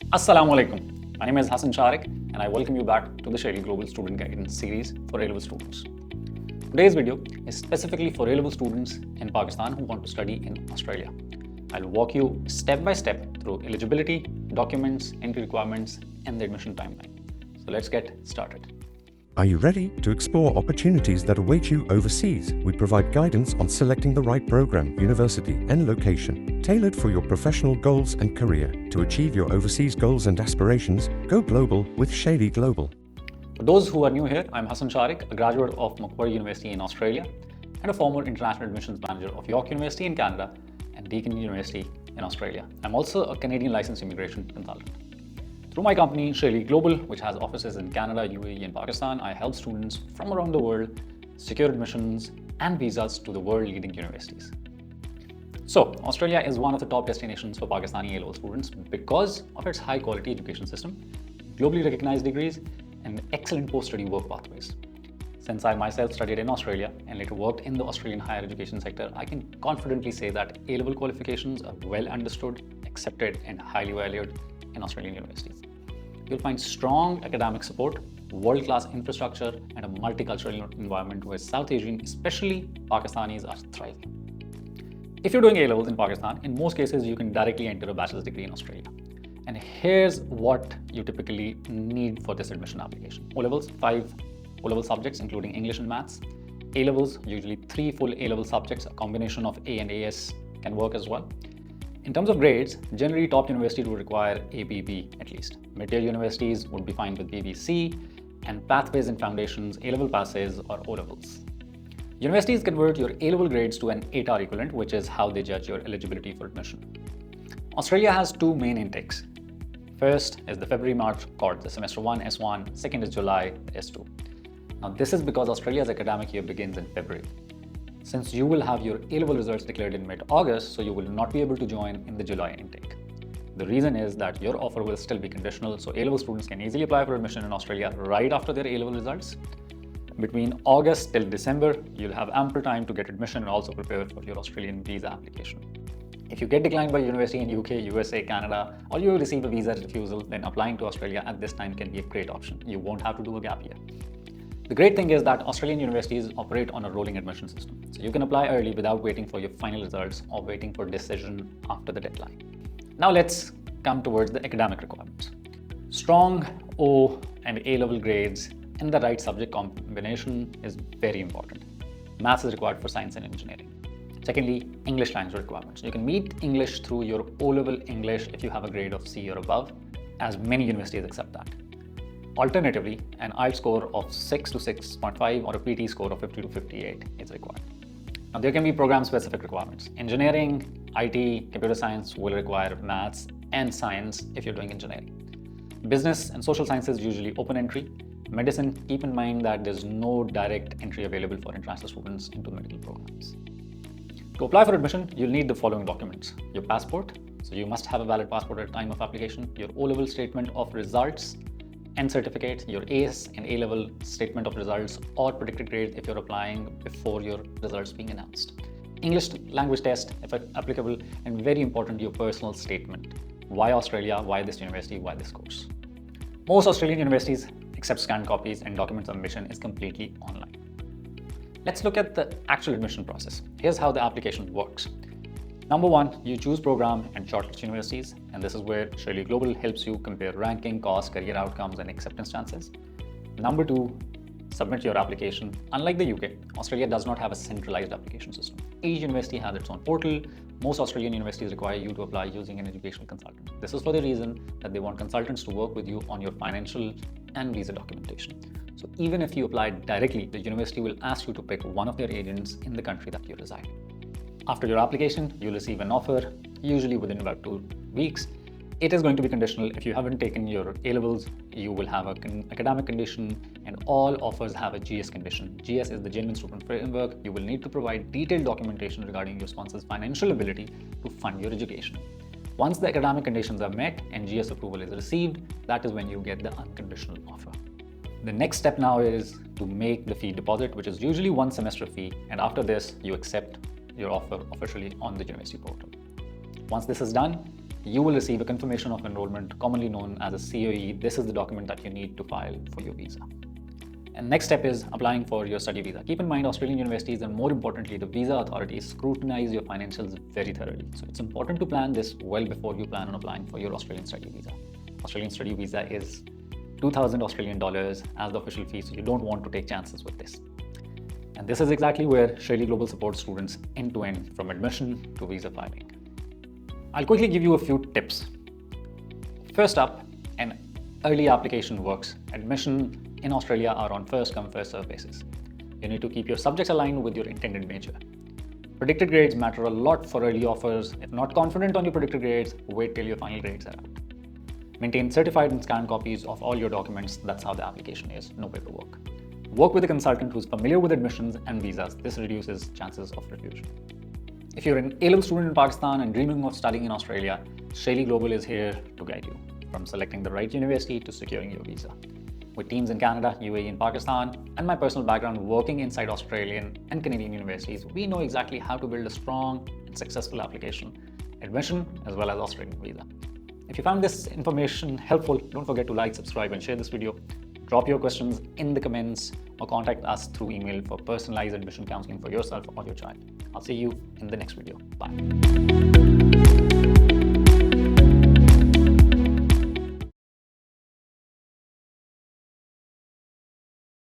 Assalamu alaikum. My name is Hassan Shariq and I welcome you back to the Shalee Global Student Guidance series for A-Level students. Today's video is specifically for A-Level students in Pakistan who want to study in Australia. I'll walk you step by step through eligibility, documents, entry requirements, and the admission timeline. So let's get started. Are you ready to explore opportunities that await you overseas? We provide guidance on selecting the right program, university, and location, tailored for your professional goals and career. To achieve your overseas goals and aspirations, go global with Shalee Global. For those who are new here, I'm Hassan Shariq, a graduate of Macquarie University in Australia and a former international admissions manager of York University in Canada and Deakin University in Australia. I'm also a Canadian licensed immigration consultant. Through my company, Shalee Global, which has offices in Canada, UAE, and Pakistan, I help students from around the world secure admissions and visas to the world-leading universities. So, Australia is one of the top destinations for Pakistani A-Level students because of its high-quality education system, globally recognized degrees, and excellent post-study work pathways. Since I myself studied in Australia and later worked in the Australian higher education sector, I can confidently say that A-Level qualifications are well understood, accepted, and highly valued in Australian universities. You'll find strong academic support, world-class infrastructure, and a multicultural environment where South Asian, especially Pakistanis, are thriving. If you're doing A-Levels in Pakistan, in most cases, you can directly enter a bachelor's degree in Australia. And here's what you typically need for this admission application. O-Levels, 5 O-Level subjects, including English and Maths. A-Levels, usually 3 full A-Level subjects, a combination of A and AS can work as well. In terms of grades, generally top universities would require ABB at least. Mid-tier universities would be fine with BBC, and pathways and foundations, A-Level passes or O-Levels. Universities convert your A-Level grades to an 8R equivalent, which is how they judge your eligibility for admission. Australia has 2 main intakes. First is the February-March cohort, the semester 1 S1, second is July S2. Now this is because Australia's academic year begins in February. Since you will have your A-Level results declared in mid-August, so you will not be able to join in the July intake. The reason is that your offer will still be conditional, so A-Level students can easily apply for admission in Australia right after their A-Level results. Between August till December, you'll have ample time to get admission and also prepare for your Australian visa application. If you get declined by university in UK, USA, Canada, or you receive a visa refusal, then applying to Australia at this time can be a great option. You won't have to do a gap year. The great thing is that Australian universities operate on a rolling admission system. So you can apply early without waiting for your final results or waiting for decision after the deadline. Now let's come towards the academic requirements. Strong O and A-Level grades and the right subject combination is very important. Maths is required for science and engineering. Secondly, English language requirements. You can meet English through your O-Level English if you have a grade of C or above, as many universities accept that. Alternatively, an IELTS score of 6 to 6.5 or a PT score of 50 to 58 is required. Now, there can be program-specific requirements. Engineering, IT, computer science will require maths and science if you're doing engineering. Business and social sciences usually open entry. Medicine, keep in mind that there's no direct entry available for international students into medical programs. To apply for admission, you'll need the following documents. Your passport, so you must have a valid passport at the time of application. Your O-Level statement of results and certificate, your AS and A-Level statement of results or predicted grades if you're applying before your results being announced. English language test, if applicable, and very important, your personal statement. Why Australia, why this university, why this course. Most Australian universities accept scanned copies and document submission is completely online. Let's look at the actual admission process. Here's how the application works. Number 1, you choose program and shortlist universities, and this is where Shalee Global helps you compare ranking, cost, career outcomes, and acceptance chances. Number 2, submit your application. Unlike the UK, Australia does not have a centralized application system. Each university has its own portal. Most Australian universities require you to apply using an educational consultant. This is for the reason that they want consultants to work with you on your financial and visa documentation. So even if you apply directly, the university will ask you to pick one of their agents in the country that you reside. After your application, you'll receive an offer, usually within about 2 weeks. It is going to be conditional. If you haven't taken your A-Levels, you will have an academic condition, and all offers have a GS condition. GS is the Genuine Student Framework. You will need to provide detailed documentation regarding your sponsor's financial ability to fund your education. Once the academic conditions are met and GS approval is received, that is when you get the unconditional offer. The next step now is to make the fee deposit, which is usually 1 semester fee, and after this, you accept your offer officially on the university portal. Once this is done, you will receive a confirmation of enrollment, commonly known as a COE. This is the document that you need to file for your visa. And next step is applying for your study visa. Keep in mind, Australian universities and more importantly, the visa authorities scrutinize your financials very thoroughly. So it's important to plan this well before you plan on applying for your Australian study visa. Australian study visa is 2,000 Australian dollars as the official fee, so you don't want to take chances with this. And this is exactly where Shalee Global supports students end to end, from admission to visa filing. I'll quickly give you a few tips. First up, an early application works. Admission in Australia are on first come, first serve basis. You need to keep your subjects aligned with your intended major. Predicted grades matter a lot for early offers. If not confident on your predicted grades, wait till your final grades are out. Maintain certified and scanned copies of all your documents. That's how the application is, no paperwork. Work with a consultant who's familiar with admissions and visas. This reduces chances of refusal. If you're an A-Level student in Pakistan and dreaming of studying in Australia, Shalee Global is here to guide you, from selecting the right university to securing your visa. With teams in Canada, UAE and Pakistan, and my personal background working inside Australian and Canadian universities, we know exactly how to build a strong and successful application, admission, as well as Australian visa. If you found this information helpful, don't forget to like, subscribe, and share this video. Drop your questions in the comments or contact us through email for personalized admission counseling for yourself or your child. I'll see you in the next video. Bye.